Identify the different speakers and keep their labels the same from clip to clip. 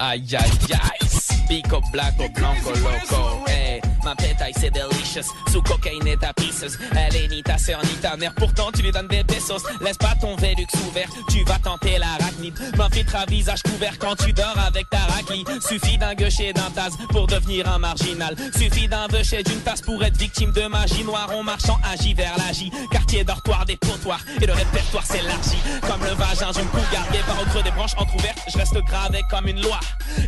Speaker 1: Ay, ay, ay, pico, blanco, blanco, loco, hey. Ma pétaille c'est delicious, sous cocaïne et ta pisseuse. Elle est ni ta sœur ni ta mère, pourtant tu lui donnes des pesos. Laisse pas ton Vélux ouvert, tu vas tenter l'arachnide. M'infiltre à visage couvert quand tu dors avec ta raclie. Suffit d'un gaucher d'un tasse pour devenir un marginal. Suffit d'un veucher d'une tasse pour être victime de magie noire. En marchant agit vers l'agi, quartier dortoir des potoirs. Et le répertoire s'élargit, comme le vagin d'une cougar. Gay par au creux des branches entrouvertes, je reste gravé comme une loi.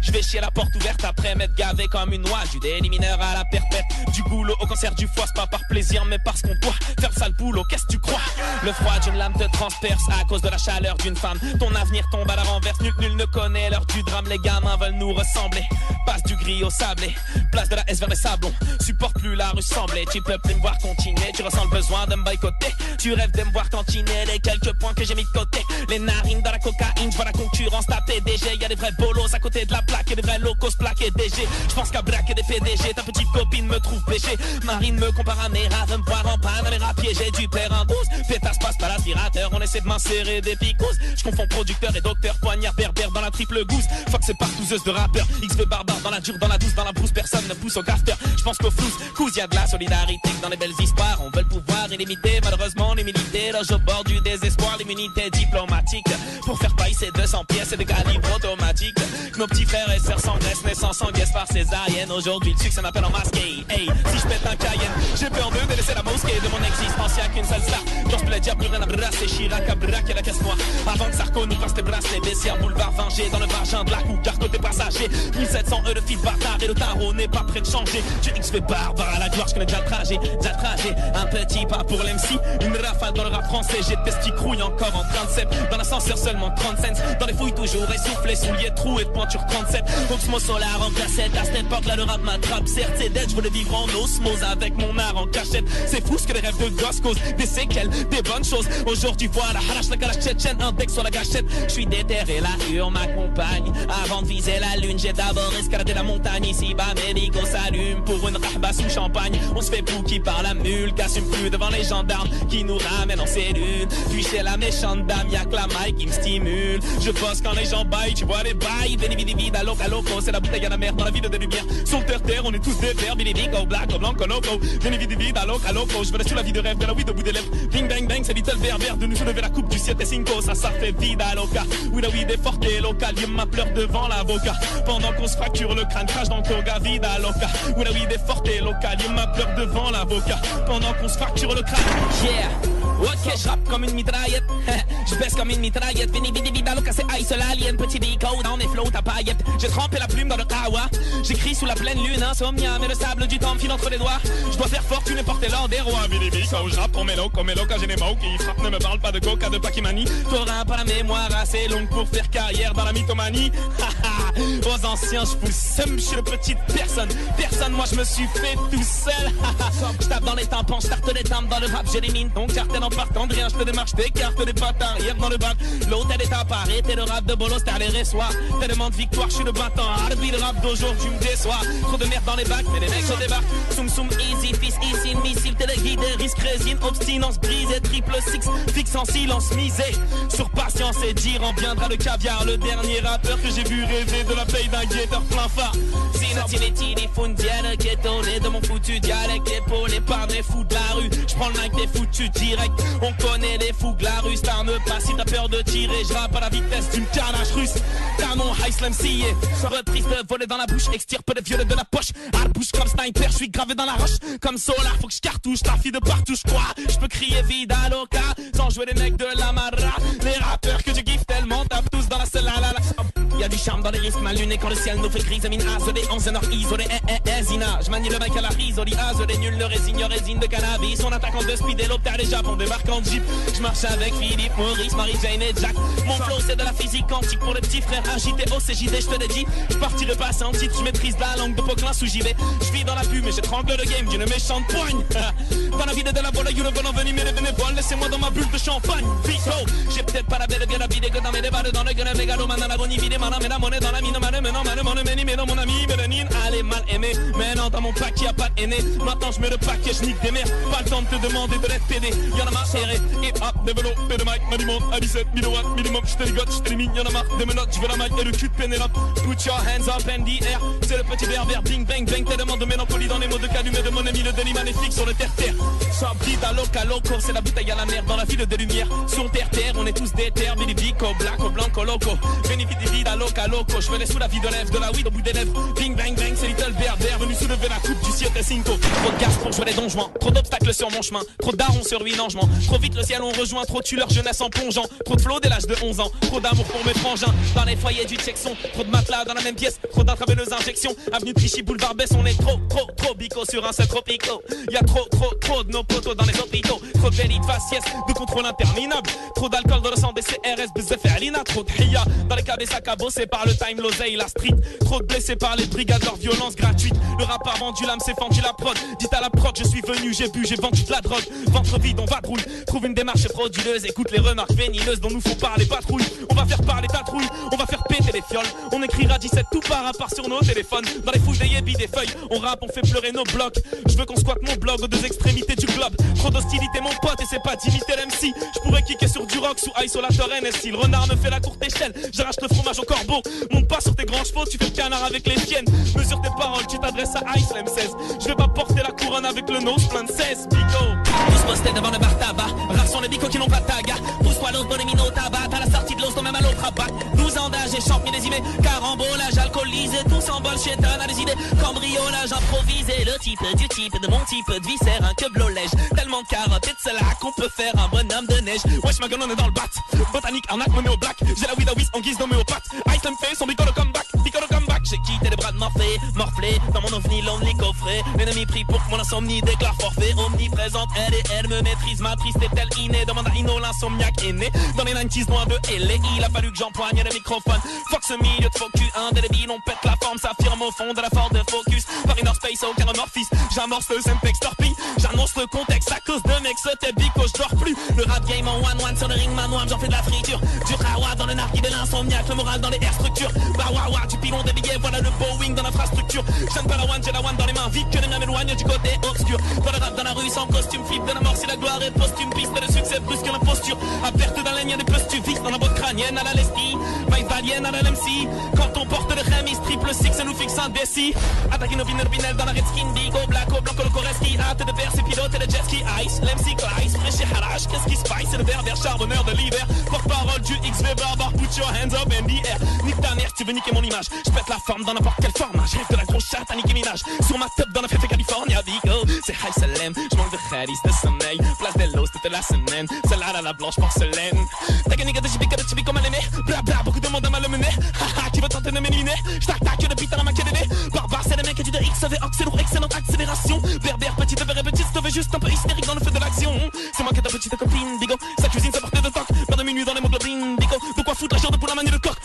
Speaker 1: Je vais chier la porte ouverte après m'être gavé comme une noix. Du délimineur à la perpète, du goulot au cancer du foie. C'est pas par plaisir mais parce qu'on doit faire le sale boulot. Qu'est-ce que tu crois? Le froid d'une lame te transperce à cause de la chaleur d'une femme. Ton avenir tombe à la renverse, nul ne connaît l'heure du drame. Les gamins veulent nous ressembler, passe du gris au sablé, place de la S vers les sablons. Supporte plus la rue semblée, tu peux plus me voir continuer. Tu ressens le besoin de me boycotter, tu rêves de me voir cantiner les quelques points que j'ai mis de côté. Les narines dans la cocaïne, je vois la concurrence taper DG. Y'a des vrais bolos à côté de la plaque et des vrais locos plaqués DG. Je pense qu'à braquer des PDG, ta petite copine me trouve péché. Marine me compare à mes rats, veut me voir en panne à mes rats piégés. Du père en 12, pétasse passe par l'aspirateur. On essaie de m'insérer des picos. Je confonds producteur et docteur, poignard berbère dans la triple gousse. Fuck c'est partouzeuse de rappeur, XV barbare dans la dure, dans la douce, dans la brousse. Personne ne pousse au carter, je pense qu'au flou. Cous y'a de la solidarité dans les belles histoires. On veut le pouvoir illimité, malheureusement l'humilité loge au bord du désespoir. L'immunité diplomatique pour faire pailler ces 200 pièces et des calibres automatiques. Nos petits frères et sœurs s'engraissent, naissant sans guesse par césarienne. Aujourd'hui le succès m'appelle en masqué. Hey, si je pète un Cayenne, j'ai peur de délaisser la mosquée. De mon existence y'a qu'une seule star. Quand je plaide, y'a plus rien à brasser. Chirac à braquer la caisse noire avant que Sarko nous passe les bracelets. Bessières, boulevard Vangé, dans le vagin de la cougar côté passager. 1700 de fil bâtard et le tarot n'est pas prêt de changer. Je XV barbare à la gloire, je connais déjà le trajet. Un petit pas pour l'MC, une rafale dans le rap français. J'ai des petits crouilles encore en 37. Dans l'ascenseur seulement 30 cents. Dans les fouilles toujours essoufflé, souliers trous et de pointure 37. Oxmo Solar en cassette, à cette époque là le rap m'attrape. Certes c'est dead, je voulais vivre en osmose avec mon art en cachette. C'est fou ce que les rêves de gosse causent, des séquelles, des bonnes choses. Aujourd'hui voilà, harache la calache tchétchène, index sur la gâchette. Je suis déterré, la hure m'accompagne. Avant de viser la lune, j'ai d'abord escaladé la montagne. Ici bas mes ricos s'allument pour une rahba sous champagne. On se fait qui par la mule, qu'assume plus devant les gendarmes qui nous ramènent en cellule. Puis chez la méchante dame, y'a que la maille qui me stimule. Je bosse quand les gens baillent, tu vois les bails. Veni vidi vida loca loco, c'est la bouteille à la mer dans la ville de lumière. Sur terre, on est tous des verts, billy big, black, blanco loco. Veni vidi vida loca loco, je me laisse sur la vie de rêve de la weed au bout des lèvres. Bing bang bang, c'est little vert de nous soulever la coupe du 7 et 5, ça fait vida loca. Oui la weed est forte et locale, y'a ma pleure devant l'avocat. Pendant qu'on se fracture le crâne, crache dans le toga, vida loca. Oui la weed est forte et locale, y'a ma pleure devant l'avocat. Pendant qu'on se fracture le crâne. Yeah. Ok, je rappe comme une mitraillette. Je baisse comme une mitraillette. Vini vidi vida loca, c'est ice l'alien. Petit bico dans mes flots à paillettes. J'ai trempé la plume dans le kawa. J'écris sous la pleine lune, insomnia. Mais le sable du temps me file entre les doigts. Je dois faire fortune et porter l'or des rois. Vini bico, je rappe comme mélo, quand j'ai des mots qui frappent. Ne me parle pas de coca, de pakimani. T'auras pas la mémoire assez longue pour faire carrière dans la mythomanie. Aux anciens, je vous seum, je suis le petite personne. Personne, moi je me suis fait tout seul. Je tape dans les tympans, je tarte les timbres dans le rap. J'ai des mines, donc cartel en partant de rien. Je te démarche, t'écarte des pattes arrière dans le bac. L'hôtel est à Paris, t'es le rap de bolos, t'as les ressoirs. Tellement de victoire, je suis le battant. Arbi, le rap d'aujourd'hui me déçoit. Trop de merde dans les bacs, mais les mecs se débarquent. Soum soum easy, fils ici, missile, téléguidé, risque résine, obstinance brisée, triple six, fixe en silence, misé. Sur patience et dire en viendra le caviar. Le dernier rappeur que j'ai vu rêver de la paye d'un guetteur plein phare. Sinotini, les fundiennes, ghettonné de mon foutu dialecte. Épaulé par des fous de la rue. J'prends le mic, des foutus direct. On connaît les fous de la rue. Star me passe, si t'as peur de tirer. J'rappe à la vitesse d'une carnage russe. Canon, high slam, scié. Reprise de voler dans la bouche. Extirpe les violets de la poche. Arbouche comme sniper, j'suis gravé dans la roche. Comme Solar, faut que j'cartouche. La fille de partout, j'crois. J'peux crier vida loca sans jouer les mecs de la Mara. Les rappeurs que je kiffe tellement tapent tous dans la salle. Y'a du charme dans les risques, ma lune et quand le ciel nous fait grise. Mine azolé, en zenor isolé, zina. J'manie le mec à la risoli, azolé, nul le résine de cannabis. On attaque en deux speed et l'optère les Japon débarque en jeep. J'marche avec Philippe, Maurice, Marie-Jane et Jack. Mon flow c'est de la physique quantique pour les petits frères agités au CJD, j'te l'ai dit. J'partirai pas sans titre, j'maîtrise la langue de Poquelin sous JV. J'vis dans la pub mais j'étrangle le game d'une méchante poigne. Dans la vie de la voile, you ne veulent venir mais les bénévoles. Laissez-moi dans ma bulle de champagne. Pico, j'ai peut-être pas la belle bien la vie des gars dans mes débats dans le gueule mégalomane à l'agonie vidée. Mais la monnaie dans la mine, mais non mon ami, mélanine, allez mal aimé. Mais non, dans mon pack y'a pas de aîné. Maintenant je mets le paquet, je nique des mères. Pas le temps de te demander de l'être PD. Y'en a marre, serré, hip hop, développé de mic, m'alimente à 17 000 watts minimum. Je te ligote, je t'élimine, y'en a marre, des menottes, je veux la mic et le cul de Pénélope. Put your hands up and the air. C'est le petit berbère, bing bang bang. Tellement de mélancolie dans les mots de calumet de mon ami, le délit magnifique sur le terre-terre. Soit vida loca loco, c'est la bouteille à la mer dans la ville de lumière. Sur terre-terre, on est tous des terres, Billy Bico, Blacko, Blanco, Loco. Veni vidi vida loca loco, je me laisse sous la vie de lèvres, de la weed au bout des lèvres. Bing bang bang, c'est Little Berbère, venu soulever la coupe du Siete Cinco. Trop de gaz pour jouer les donjons, trop d'obstacles sur mon chemin, trop d'arons sur 8 langements. Trop vite le ciel on rejoint, trop tue leur jeunesse en plongeant. Trop de flots dès l'âge de 11 ans, trop d'amour pour mes frangins. Dans les foyers du Tchexon, trop de matelas dans la même pièce, trop d'intraveineuses injections. Avenue de Clichy, boulevard Besse, on est trop bico sur un seul tropico. Y'a trop de nos potos dans les hôpitaux. Trop de bélites faciès, de contrôle interminable. Trop d'alcool dans le sang des CRS, bzf et Alina. Trop de hiya dans les cabés sacs à bosser par le time, l'oseille, la street. Trop de blessés par les brigades, leur violence gratuite. Le rap a vendu l'âme, c'est fendu la prod. Dites à la prod, je suis venu, j'ai bu, j'ai vendu de la drogue. Ventre vide, on va drouille. Trouve une démarche frauduleuse, écoute les remarques vénineuses dont nous font parler patrouille. On va faire parler ta trouille, on va faire péter les fioles. On écrira 17 tout part à part sur nos téléphones. Dans les fouilles des yébis, des feuilles, on rappe, on fait pleurer nos blocs. Je veux qu'on squatte mon blog aux deux extrémités du globe. Trop d'hostilité mon pote et c'est pas d'imiter l'MC. Je pourrais kicker sur du rock sous isolateur NSI. Le renard me fait la courte échelle, j'arrache le fromage au corbeau. Monte pas sur tes grands chevaux, tu fais le canard avec les chiennes. Mesure tes paroles, tu t'adresses à Ice M16. Je vais pas porter la couronne avec le nose plein de 16 bico. Tous postés devant le bar tabac, rares sont les bicos qui n'ont pas de taga. Pousse-toi l'autre, bonne mino tabac, à la sortie de l'os, même à l'autre rabat. 12 ans d'âge et champ millésimé, carambolage alcoolisé, tous en bol, chétan à des idées, cambriolage improvisé. Le type du type de mon type de viscère, un que blolège. Tellement de carottes et de cela qu'on peut faire un bonhomme de neige. Wesh ma gueule on est dans le bat, botanique, arnaque, monnaie au black. J'ai la weed à whiz en guise d'homéopathe. Ice me fait son bicolo comeback, j'ai quitté les bras de morflé, dans mon ovni lonely coffret. L'ennemi prie pour que mon insomnie déclare forfait. Omniprésente, elle me maîtrise, ma triste est-elle innée. Demande à Ino, l'insomniaque est né dans les 90s loin de L.A. Il a fallu que j'empoigne le microphone. Fuck ce milieu de focus, indélébile, on pète la forme, s'affirme au fond de la force de focus. Par Inner Space, aucun remorphisme, j'amorce le Semtex torpille. J'annonce le contexte à cause de mecs, ce t'es bico, je dors plus. Le rap game en one-one sur le ring, manoir, j'en fais de la friture. Du rawa dans le narguilé de l'insomniaque, le moral dans les air structures. Bah waouh, du pilon des billets, voilà le Boeing dans l'infrastructure. J'aime pas la one, j'ai la one dans les mains, vite que les mains m'éloignent du côté obscur. Dans le rap, dans la rue, sans costume, flip de la mort, si la gloire est posthume, piste de succès plus que l'imposture. À perte d'un ligne, des plus tu vis dans la boîte crânienne à la lesti, vibe valienne à la LMC. Quand on porte le remis, triple six, ça nous fixe un décis. Attaquer nos vineurs binels dans la Redskin, Bigo, Blacko, Blanco, Loco, Reski. Hâte de verser, pilote et le jet ski, ice, l'MC, Ice, fraîche et harache. Qu'est-ce qui se passe, c'est le berbère charbonneur de l'hiver. Porte-parole du XV barbar, put your hands up in the air. Nique ta mère, tu veux niquer mon image. Je pète la forme dans n'importe quel format. Je rêve de la grosse chatte à Nicki Minaj. Sur ma tête dans la fête California, Bigo. C'est high Salem, je manque de Khadis, de sommeil. Place des Los toute la semaine. Salade à la blanche porcelaine. T'as qu'un nigga de chibi comme elle aimait. Bla bla, beaucoup de monde à mal mener. Haha, qui veut tenter de m'éliminer. J'tac-tac le beat à la maquillée. Barbare, c'est le mec qui dit de X, V, Ox, c'est lourd, excellente accélération. Berbère, petite, verre petite, je juste un peu hystérique dans le feu de l'action. C'est moi qui ai ta petite copine, Bigo. Sa cuisine, sa portée de toc. Vers de minuit dans l'hémoglobine, Bigo. De quoi foutre la journée pour la manie de coq.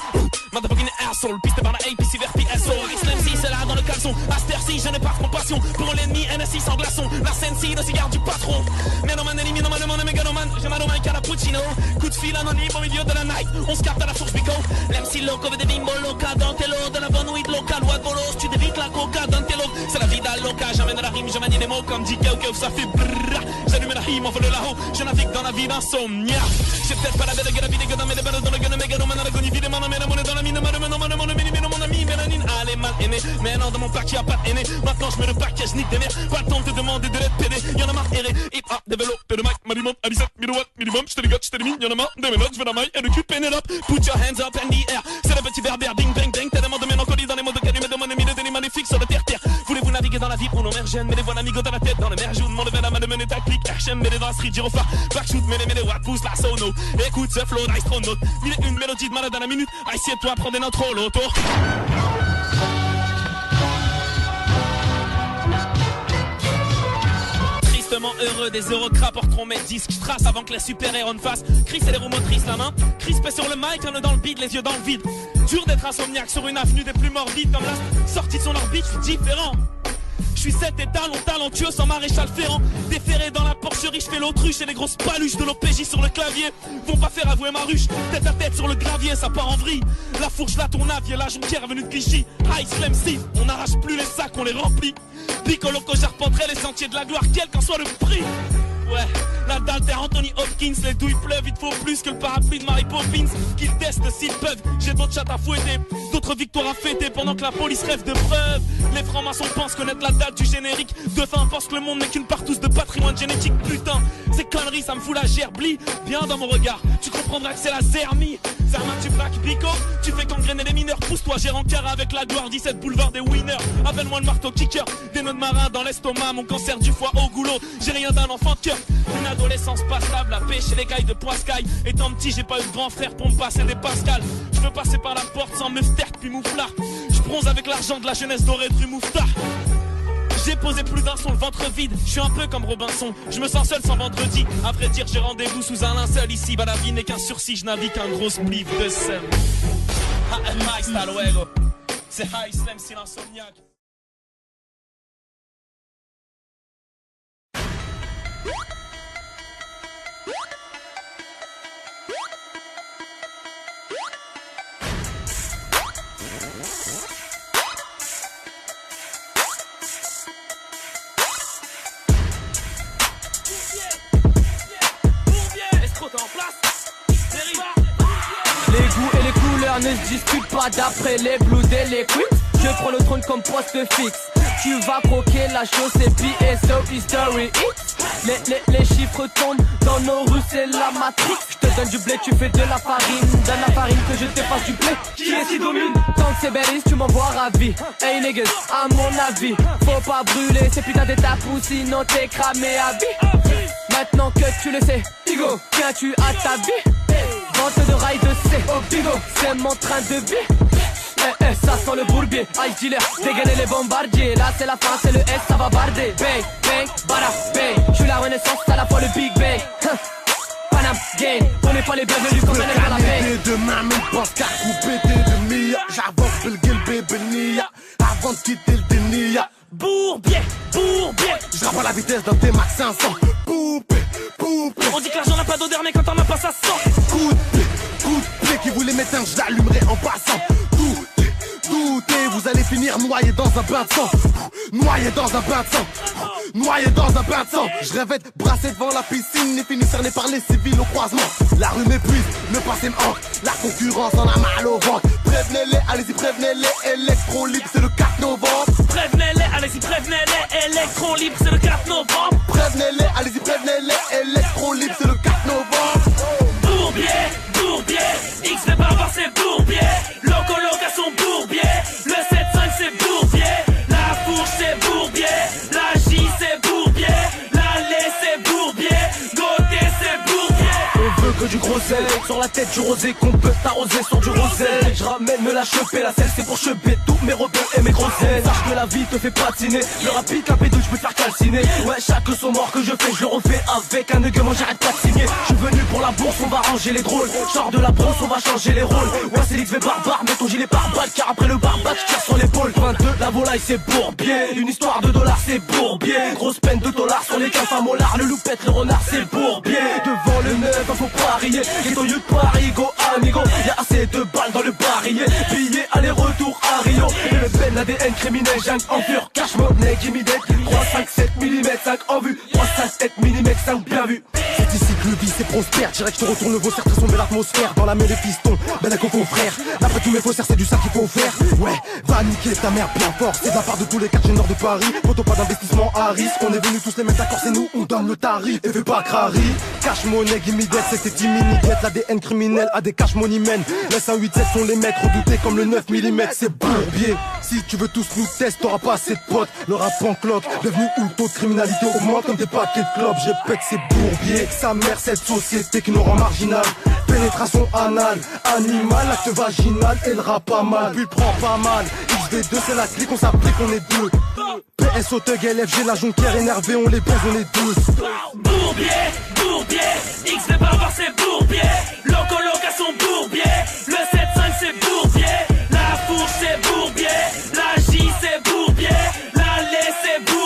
Speaker 1: Motherfucking asshole, pisté par la APC vers PSO. Islam C, c'est là dans le caleçon. Aster-ci, je n'ai pas de compassion. Pour l'ennemi, NSI sans glaçon. La Sensi, le cigare du patron. Ménomane, éliminoman, le monde est mégalomane. J'ai mal au mic à la Puccino. Coup de fil anonyme au milieu de la night. On se capte à la source Bico. L'MC loco veut des bimbo loca. Dans tes lots, de la bonne weed loca. Loi de bolos, tu dévites la coca. Dans tes lots, c'est la vida loca. J'amène la rime, je manie les mots comme dit Keo, ça fait brrrra. J'allume la rime, envole là-haut. Je navigue dans la vie d'insomnia. J'ai peut-être pas la belle gueule, la vie des gars, mais les balles dans le gueule, mégalomane à l'agonie. Évidemment, mais la monnaie dans la mine, mon ami, mélanine, allez mal aimé. Mais non, dans mon pack, y'a pas de aîné. Maintenant, je mets le paquet, je nique des mères. Pas le temps de te demander de l'être PD. Y'en a marre, erré. Hip hop, développé de mic, m'alimente à 17 000 watts minimum. Je te ligote, je t'élimine. Y'en a marre, des menottes, je veux la maille et le cul de Pénélope. Put your hands up in the air. C'est le petit berbère, bing bang bang. Tellement de mélancolie dans les mots de calumet de mon ami, le délit magnifique sur le terre-terre. Voulez-vous naviguer dans la vie pour nos mères jeunes? Mais les voilà amigo dans la tête, dans le merjoune. Mon level à main de mener ta clique. HM, mêlé dans la street, gyrophare. Backshoot, mêlé, watt, pousse la sono. Écoute ce flow d'astronaute. Mille et une mélodie de malade à la minute. Assieds-toi, prends des notes loto. Heureux des eurocrats porteront mes disques. Je trace avant que les super-héros ne fassent. Chris et les roues motrices, la main crispée sur le mic, un dans le bide, les yeux dans le vide. Dur d'être insomniaque sur une avenue des plus morbides. Comme là, sorti de son orbite, je suis différent. Je suis cet étalon talentueux sans maréchal Ferrand. Déféré dans la porcherie, je fais l'autruche et les grosses paluches de l'OPJ sur le clavier vont pas faire avouer ma ruche. Tête à tête sur le gravier, ça part en vrille. La fourche là, ton avier, la jonquière est venue de Clichy. High Slam C, on n'arrache plus les sacs, on les remplit. Pico loco, j'arpenterai les sentiers de la gloire, quel qu'en soit le prix. Ouais, la d'Alter Anthony Hopkins, les douilles pleuvent, il te faut plus que le parapluie de Mary Poppins. Qu'ils testent s'ils peuvent, j'ai d'autres chats à fouetter, d'autres victoires à fêter pendant que la police rêve de preuves. Les francs-maçons pensent connaître la date du générique. De fin pense que le monde n'est qu'une partouze de patrimoine génétique. Putain, ces conneries ça me fout la gerblie. Bien dans mon regard, tu comprendras que c'est la zermie. Zerma tu braques Bico, tu fais qu'engrainer les mineurs. Pousse-toi, j'ai rencard avec la gloire, 17 boulevard des winners. Appelle-moi le marteau kicker, des nœuds de marin dans l'estomac. Mon cancer du foie au goulot, j'ai rien d'un enfant de cœur. Une adolescence passable à pêcher les cailles de Poiscaille. Étant petit, j'ai pas eu de grand frère pour me passer des Pascal. Je veux passer par la porte sans me faire puis mouflard. Je bronze avec l'argent de la jeunesse dorée de rue Mouffetard. J'ai posé plus d'un son le ventre vide. Je suis un peu comme Robinson, je me sens seul sans vendredi. À vrai dire, j'ai rendez-vous sous un linceul ici. Bah la vie n'est qu'un sursis, je navigue un gros spliff de sel. HMI, hasta luego. C'est High Slam, c'est l'insomniaque.
Speaker 2: Les goûts et les couleurs ne se discutent pas d'après les blues et les queens. Je prends le trône comme poste fixe. Tu vas croquer la chose et puis so history X. Les chiffres tombent dans nos rues, c'est la matrix. Je te donne du blé, tu fais de la farine. Donne la farine que je te fasse du blé. Qui est qui domine? Tant que c'est berries, tu m'envoies ravi. Hey niggas, à mon avis, faut pas brûler ces putains d'étapes ou sinon t'es cramé à vie. Maintenant que tu le sais, Bigo, tiens-tu à ta vie? Vente de rail de C, oh Bigo, c'est mon train de vie. Ça sent le bourbier, ice dealer, dégainer les bombardiers. Là c'est la fin, c'est le S, ça va barder. Bang, bang, bada, bang. J'suis la renaissance, à la fois le Big Bang. Panam, gang, on n'est pas les bienvenus quand on est à la paix.
Speaker 3: De ma main, pense qu'à couper de Mia. J'avance Belgil, bébé Nia. Avant de quitter le dénia.
Speaker 1: Bourbier, bourbier.
Speaker 3: J'rappe à la vitesse d'un T-Max 500. Poupée, poupée.
Speaker 1: On dit que l'argent n'a pas d'odeur mais quand on a pas ça sent.
Speaker 3: Coup de pied qui voulait m'éteindre, je l'allumerai en passant. Doutez, vous allez finir noyé dans un bain de sang. Noyé dans un bain de sang. Noyé dans un bain de sang. Je rêve d'être brassé devant la piscine et fini cerné par les civils au croisement. La rue m'épuise, le passé me hante. La concurrence en a mal au ventre. Prévenez-les, allez-y, prévenez-les. Électron libre, c'est le 4 novembre.
Speaker 1: Prévenez-les, allez-y, prévenez-les. Électron libre, c'est le 4 novembre.
Speaker 3: Prévenez-les, allez-y, prévenez-les. Électron libre, c'est le 4 novembre.
Speaker 1: Bourbier, bourbier. X fait pas avoir ses bourbiers. Loco, location bourbier. Le 7-5 c'est bourbier. La fourche c'est bourbier. La J c'est bourbier. La lait c'est bourbier. Goté c'est bourbier.
Speaker 2: On veut que du gros sel, sur la tête du rosé qu'on peut t'arroser sur du rosé. Je ramène me la choper, la selle c'est pour choper tous mes rebeux et mes grosses ailes. Sache que la vie te fait patiner, le rapide, la pédouille je peux te faire calciner. Ouais, chaque son mort que je fais, je le refais avec un aiguement, j'arrête pas de signer. Je suis venu pour la bourse, on va ranger les drôles. Sors de la brousse, on va changer les rôles. Ouais, c'est l'XV barbare, mets ton gilet pare-balles, car après le barbare, je tire sur l'épaule. 22, la volaille c'est bourbier, une histoire de dollars c'est bourbier. Grosse peine de dollars sur les caves à mollard, le loupette, le renard c'est bourbier. Devant le neuf, faut parier, get au lieu de Paris, go amigo. Y'a assez de balles dans le barillet, billets aller-retour à Rio. Et le Ben l'ADN criminel, jungle en pur, cash monnaie, gimme dead. 3, 5, 7 mm, 5 en vue, 3, 5, 7 mm, 5 bien vu.
Speaker 3: C'est ici que le vice est prospère. Direct, je te retourne le vaussaire, très sombre l'atmosphère. Dans la main les pistons, ben d'accord frère. D'après tous mes faussaires, c'est du ça qu'il faut faire. Ouais, va niquer ta mère bien fort. C'est de la part de tous les quartiers nord de Paris. Photo pas d'investissement à risque. On est venus tous les mettre d'accord, c'est nous, on donne le tarif. Et fais pas crari. Cash monnaie, gimme dead, c'était 10 mini-get. L'ADN criminel a des cash money men. Laisse un 8-7, sont les maîtres redoutés comme le 9 mm. C'est bourbier. Si tu veux tous nous tester, t'auras pas assez de potes. Le rap en cloque, devenu où le taux de criminalité augmente comme des paquets de clopes. J'ai pète, c'est bourbier. Sa mère, cette société qui nous rend marginal. Pénétration anale, animal, acte vaginal et le rap pas mal. Puis prend pas mal. XV2 c'est la clique, on s'applique, on est deux. PSO Thug LFG, la jonquière énervée, on les baise, on est deux.
Speaker 1: Bourbier, bourbier. X fait pas avoir ses bourbiers. Loco, location bourbier. Le 7-5 c'est bourbier. La fourche c'est bourbier. La J c'est bourbier. La lait c'est bourbier.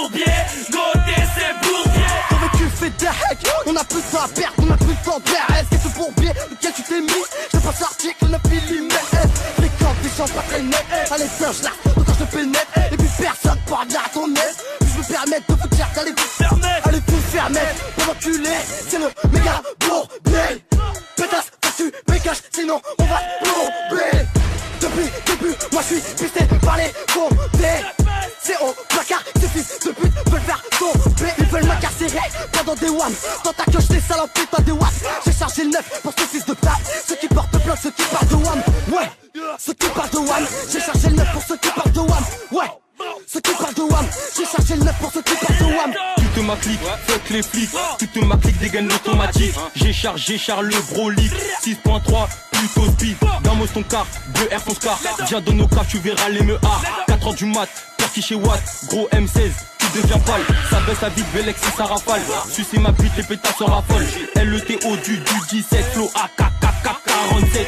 Speaker 3: pas sorti que le 9 mm. Fréquente des gens pas très nets. Allez, punch là, donc quand je te pénètre. Et puis personne pourra venir à ton aide. Puis je me permettre de vous dire qu'allez vous faire mettre. Allez vous faire mettre, pour enculer. C'est le méga bourbier. Pétasse, tu pécache, sinon on va plomber. Depuis le début, moi je suis pisté par les condés. C'est au placard, ces fils de pute veulent faire tomber. Ils veulent m'incarcérer pendant des wams. Dans ta queue, j't'ai salopé, toi des watts. J'ai chargé le 9 pour ces fils de pape. Ceux qui portent plainte, ceux qui parlent de wam. Ouais, ceux qui parlent de wam. J'ai chargé le 9 pour ceux qui parlent de wam. Ouais, ceux qui parlent de wam. J'ai chargé le 9 pour ceux qui parlent de wam.
Speaker 4: Toute ma clique, fuck les flics. Toute ma clique dégaine l'automatique. J'ai chargé le brolic. 6.3, plutôt speed. Gamos ton car, 2R ton car. Viens dans nos caves, tu verras les MEA. 4h du mat, perquis chez Watt. Gros M16, tu deviens pâle. Ça baisse à vite, Belex et ça rafale. Sucer ma pute, les pétasses se raffolent. LETO du 17, flow AK47.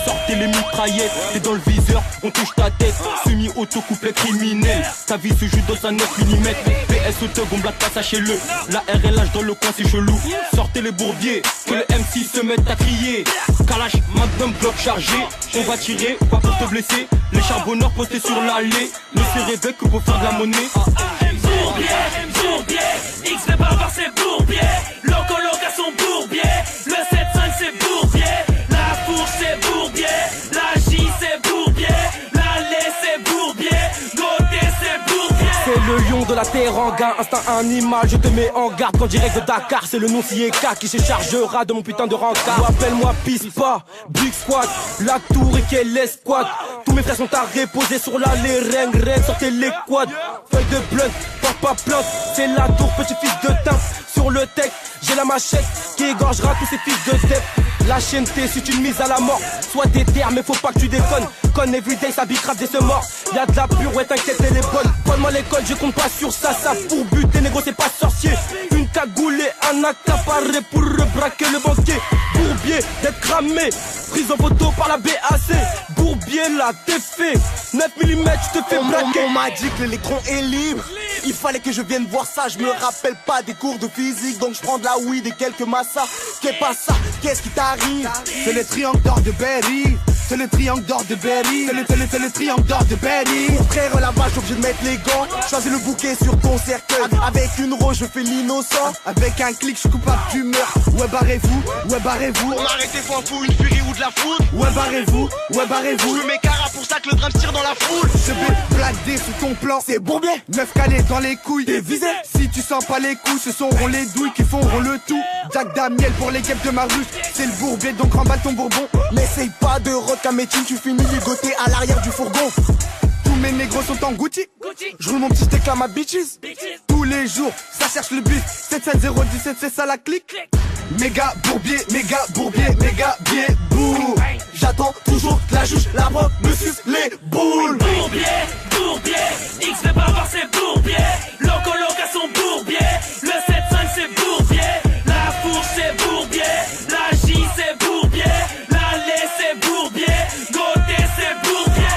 Speaker 4: Sortez les mitraillettes. T'es dans le viseur, on touche ta tête. Semi-auto couplet criminel. Ta vie se joue dans un 9 mm. PS au thug, on blague pas ça chez le. La RLH dans le coin c'est chelou. Sortez les bourbiers, que le M6 se mette à crier. Kalash, Magnum, bloc chargé. On va tirer, pas pour te blesser. Les charbonneurs postés sur l'allée. Ne se réveille que pour faire de la monnaie.
Speaker 1: Bourbier, X fait pas voir ses bourbiers. Loco à son bourbier. Le 7-5 c'est bourbier. La fourche c'est bourbier. La J c'est bourbier. La lait c'est bourbier. Côté c'est bourbier.
Speaker 2: C'est le lion de la terre en gain, instinct animal, je te mets en garde quand direct de Dakar, c'est le nom Sieka qui se chargera de mon putain de rencard. Appelle-moi Pispa, Big Squad, la tour et quelle escouade. Tous mes frères sont à reposer sur l'allée, Rennes, sortez les quads. Feuille de blunt, porte pas plainte, c'est la tour, petit fils de teint. Sur le texte, j'ai la machette qui égorgera tous ces fils de tête. La chaîne T, c'est une mise à la mort. Sois déter, mais faut pas que tu déconnes. Con everyday, ça bicrave des se mort. Y'a de la pure, ouais, t'inquiète, elle est bonne. Donne-moi l'école, je compte pas sur ça. Ça pour buter, négro, c'est pas sorcier. Une cagoule et un accaparé pour rebraquer le banquier. Bourbier, d'être cramé. Prise en photo par la BAC. Bourbier, là, t'es fait. 9 mm, je te fais braquer.
Speaker 3: On m'a dit que l'électron est libre. Il fallait que je vienne voir ça. Je me rappelle pas des cours de physique. Donc je prends de la weed et quelques massas. Qu'est pas ça? Qu'est-ce qui t'arrive? C'est le triangle d'or de Berry. C'est le triangle d'or de Berry. C'est le triangle d'or de Berry. Mon frère là-bas, j'ai obligé de mettre les gants. Choisis le bouquet sur ton cercueil. Avec une rose, je fais l'innocent. Avec un clic, je suis coupable, tu meurs. Ouais, barrez-vous, ouais, barrez-vous.
Speaker 5: On arrête des fois un fou, une furie ou de la foudre.
Speaker 3: Ouais, barrez-vous, ouais, barrez-vous.
Speaker 5: Je mets cara pour ça que le drame tire dans la foule.
Speaker 3: Je vais blaguer sous ton plan, c'est bourbier. 9 calés dans les couilles, t'es visé. Si tu sens pas les couilles, ce seront les douilles qui feront le tout. Jack Damiel pour les guêpes de ma rue. C'est le bourbier, donc remballe ton bourbon. N'essaye pas de recamétine, tu finis ligoté à l'arrière du fourgon. Tous mes négros sont en Gucci. Je roule mon petit steak à ma bitches. Tous les jours, ça cherche le bus. 77017, c'est ça la clique. Méga bourbier, méga bourbier, méga biais bourre. J'attends toujours que la juge, la prof me suce les boules.
Speaker 1: Bourbier, X fait pas voir ses bourbiers. Loco à son bourbier. Le 7-5 c'est bourbier. La fourche c'est bourbier. La J c'est bourbier. La lait c'est bourbier. Côté c'est bourbier.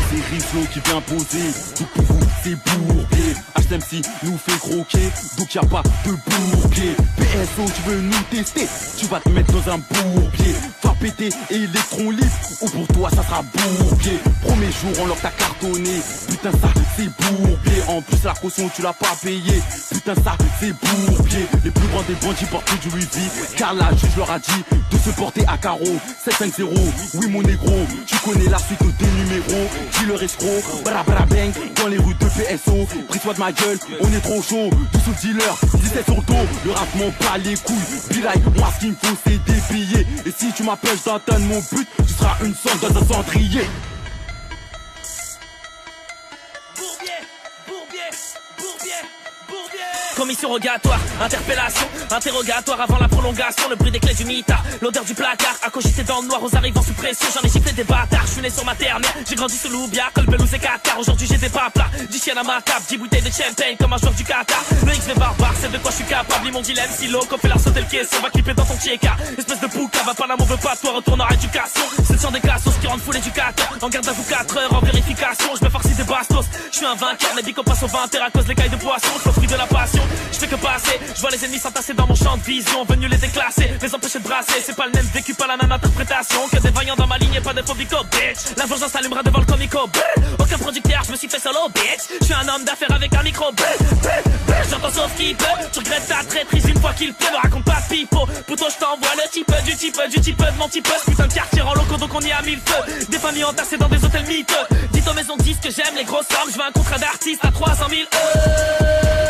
Speaker 4: C'est Rizzo qui vient poser. Tout pour vous, c'est bourbier. HMC nous fait croquer. Donc y'a pas de bourbier. PSO, tu veux nous tester? Tu vas te mettre dans un bourbier. Faire péter électron libre. Ou pour toi, ça sera bourbier. Premier jour, on leur t'a cartonné. Putain, ça, c'est bourbier. En plus, la caution, tu l'as pas payé. Putain, ça, c'est bourbier. Les plus grands des bandits portent du Louis V. Car la juge leur a dit de se porter à carreau. 750, oui, mon négro. Tu connais la suite des numéros. Dealer escroc, bra bang. Dans les rues de PSO. Pris-toi de ma gueule, on est trop chaud. Tous sous dealer, 17 sur dos. Le rap m'en bat les couilles. Bilay, moi, ce qu'il me faut, c'est des billets. Et si tu m'appelles, je t'atteins mon but. Tu seras une sonde dans un cendrier.
Speaker 1: Commission rogatoire, interpellation, interrogatoire avant la prolongation, le bruit des clés du mita, l'odeur du placard, à cogiter dans le noir aux arrivants sous pression, j'en ai giflé des bâtards, je suis né sur ma terre mère, j'ai grandi sous l'oubia, colbelouse et Qatar, aujourd'hui j'ai des paplas, 10 chiennes à ma table, 10 bouteilles de champagne comme un joueur du Qatar, le XV barbare, c'est de quoi je suis capable, ils m'ont dit l'MC loco, fait la sauter le caisson, va clipper dans ton tchieka, espèce de pouca, va pas là, on veut pas toi, retourne en éducation, c'est le sang des cassos qui rendent fou l'éducateur, en garde à vous 4 heures, en vérification, je me farcis des bastos, je suis un vainqueur, les bicots passent au 20h à cause des cailles de poisson, je fruit de la passion. Je fais que passer. Je vois les ennemis s'entasser dans mon champ de vision, venu les déclasser, les empêcher de brasser. C'est pas le même vécu, pas la même interprétation. Que des vaillants dans ma ligne et pas des phobico, bitch. La vengeance allumera devant le comico, aucun producteur, je me suis fait solo, bitch. Je suis un homme d'affaires avec un micro, j'entends sauf qui peut. Tu regrettes ta traîtrise une fois qu'il pleut. Me raconte pas de pipeau, plutôt je t'envoie le type de mon type. Putain de quartier en loco, donc on y a mille feux. Des familles entassées dans des hôtels miteux. Dites aux maisons de disques que j'aime les grosses sommes. Je veux un contrat d'artiste à 300 000 €.